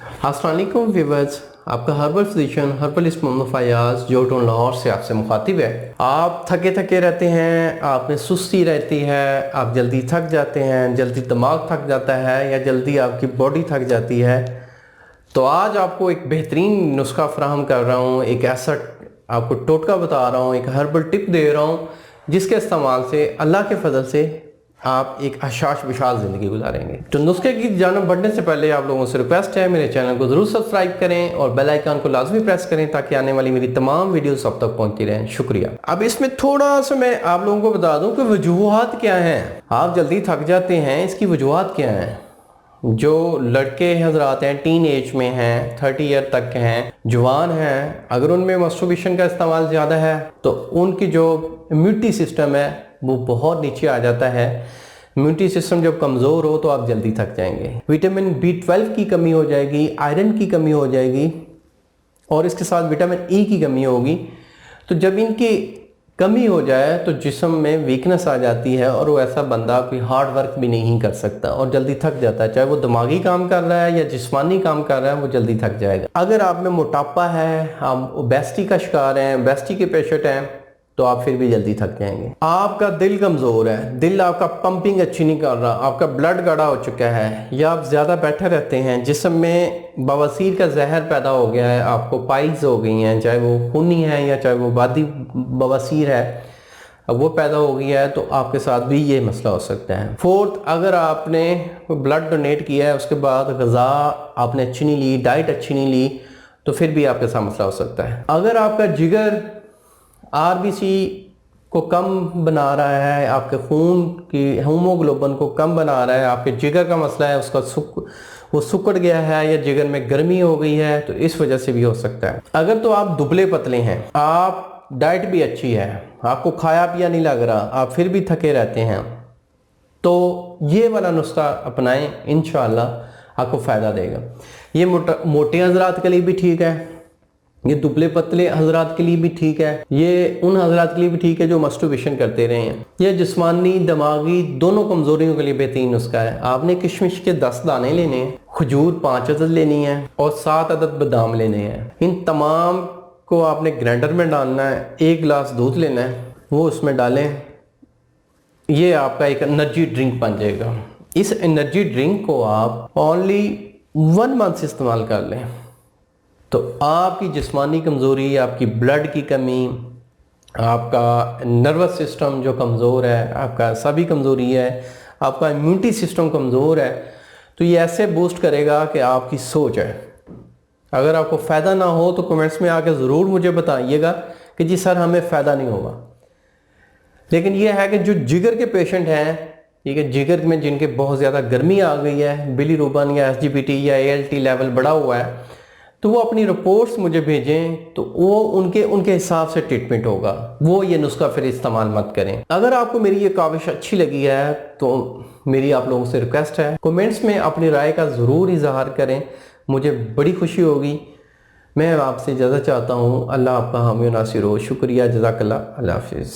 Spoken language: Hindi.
अस्सलाम वालेकुम व्यूअर्स, आपका herbal physician herbalist Mohammad Fayaz जो टोन लाहौर से आपसे मुखातिब है। आप थके थके रहते हैं, आप में सुस्ती रहती है, आप जल्दी थक जाते हैं, जल्दी दिमाग थक जाता है या जल्दी आपकी बॉडी थक जाती है, तो आज आपको एक बेहतरीन नुस्खा फराहम कर रहा हूँ। एक ऐसा आपको टोटका बता रहा हूँ, एक हर्बल टिप दे रहा हूँ जिसके इस्तेमाल से अल्लाह के फजल से आप एक आशाश विशाल ज़िंदगी गुजारेंगे। तो नुस्खे की जानब बढ़ने से पहले आप लोगों से रिक्वेस्ट है, मेरे चैनल को ज़रूर सब्सक्राइब करें और बेल आइकन को लाजमी प्रेस करें ताकि आने वाली मेरी तमाम वीडियोस आप तक पहुंचती रहें। शुक्रिया। अब इसमें थोड़ा सा मैं आप लोगों को बता दूं कि वजूहात क्या हैं। आप जल्दी थक जाते हैं, इसकी वजूहात क्या हैं। जो लड़के हजरात हैं, टीन एज में हैं, 30 ईयर तक के हैं, जवान हैं, अगर उनमें मस्टरबेशन का इस्तेमाल ज़्यादा है तो उनकी जो इम्यूनिटी सिस्टम है वो बहुत नीचे आ जाता है। इम्यूनिटी सिस्टम जब कमज़ोर हो तो आप जल्दी थक जाएंगे। विटामिन B12 की कमी हो जाएगी, आयरन की कमी हो जाएगी और इसके साथ विटामिन E की कमी होगी। तो जब इनकी कमी हो जाए तो जिस्म में वीकनेस आ जाती है और वो ऐसा बंदा कोई हार्ड वर्क भी नहीं कर सकता और जल्दी थक जाता है। चाहे वो दिमागी काम कर रहा है या जिस्मानी काम कर रहा है, वो जल्दी थक जाएगा। अगर आप में मोटापा है, आप ओबेसिटी का शिकार हैं, ओबेसिटी के पेशेंट हैं, तो आप फिर भी जल्दी थक जाएंगे। आपका दिल कमज़ोर है, दिल आपका पंपिंग अच्छी नहीं कर रहा, आपका ब्लड गाढ़ा हो चुका है, या आप ज़्यादा बैठे रहते हैं, जिस्म में बवासीर का जहर पैदा हो गया है, आपको पाइल्स हो गई हैं, चाहे वो खूनी है या चाहे वो बादी बवासीर है, अब वो पैदा हो गई है, तो आपके साथ भी ये मसला हो सकता है। फोर्थ, अगर आपने ब्लड डोनेट किया है, उसके बाद ग़िज़ा आपने अच्छी नहीं ली, डाइट अच्छी नहीं ली, तो फिर भी आपके साथ मसला हो सकता है। अगर आपका जिगर RBC को कम बना रहा है, आपके खून की हीमोग्लोबिन को कम बना रहा है, आपके जिगर का मसला है, उसका वो सुकड़ गया है या जिगर में गर्मी हो गई है, तो इस वजह से भी हो सकता है। अगर तो आप दुबले पतले हैं, आप डाइट भी अच्छी है, आपको खाया पिया नहीं लग रहा, आप फिर भी थके रहते हैं, तो ये वाला नुस्खा अपनाएं, इंशाअल्लाह आपको फ़ायदा देगा। ये मोटे हजरात के लिए भी ठीक है, ये दुबले पतले हजरात के लिए भी ठीक है, ये उन हजरात के लिए भी ठीक है जो मस्टरबेशन करते रहे हैं। ये जिस्मानी दिमागी दोनों कमजोरियों के लिए बेहतरीन नुस्खा है। आपने किशमिश के 10 दाने लेने हैं, खजूर 5 अदद लेनी है और 7 अदद बादाम लेने हैं। इन तमाम को आपने ग्राइंडर में डालना है, 1 गिलास दूध लेना है, वो उसमें डालें, ये आपका एक एनर्जी ड्रिंक बन जाएगा। इस एनर्जी ड्रिंक को आप ओनली 1 मंथ इस्तेमाल कर लें तो आपकी जिस्मानी कमज़ोरी, आपकी ब्लड की कमी, आपका नर्वस सिस्टम जो कमज़ोर है, आपका सभी कमज़ोरी है, आपका इम्यूनिटी सिस्टम कमज़ोर है, तो ये ऐसे बूस्ट करेगा कि आपकी सोच है। अगर आपको फ़ायदा ना हो तो कमेंट्स में आकर ज़रूर मुझे बताइएगा कि जी सर हमें फ़ायदा नहीं होगा। लेकिन ये है कि जो जिगर के पेशेंट हैं, ठीक है, जिगर में जिनके बहुत ज़्यादा गर्मी आ गई है, बिलीरुबिन या SGPT या ALT लेवल बढ़ा हुआ है, तो वो अपनी रिपोर्ट्स मुझे भेजें, तो वो उनके हिसाब से ट्रीटमेंट होगा। वो ये नुस्खा फिर इस्तेमाल मत करें। अगर आपको मेरी ये काविश अच्छी लगी है तो मेरी आप लोगों से रिक्वेस्ट है, कमेंट्स में अपनी राय का ज़रूर इजहार करें, मुझे बड़ी खुशी होगी। मैं आपसे इजाज़त चाहता हूँ। अल्लाह आपका हामी नासिर हो। शुक्रिया, जज़ाकल्लाह, अल्लाह हाफिज़।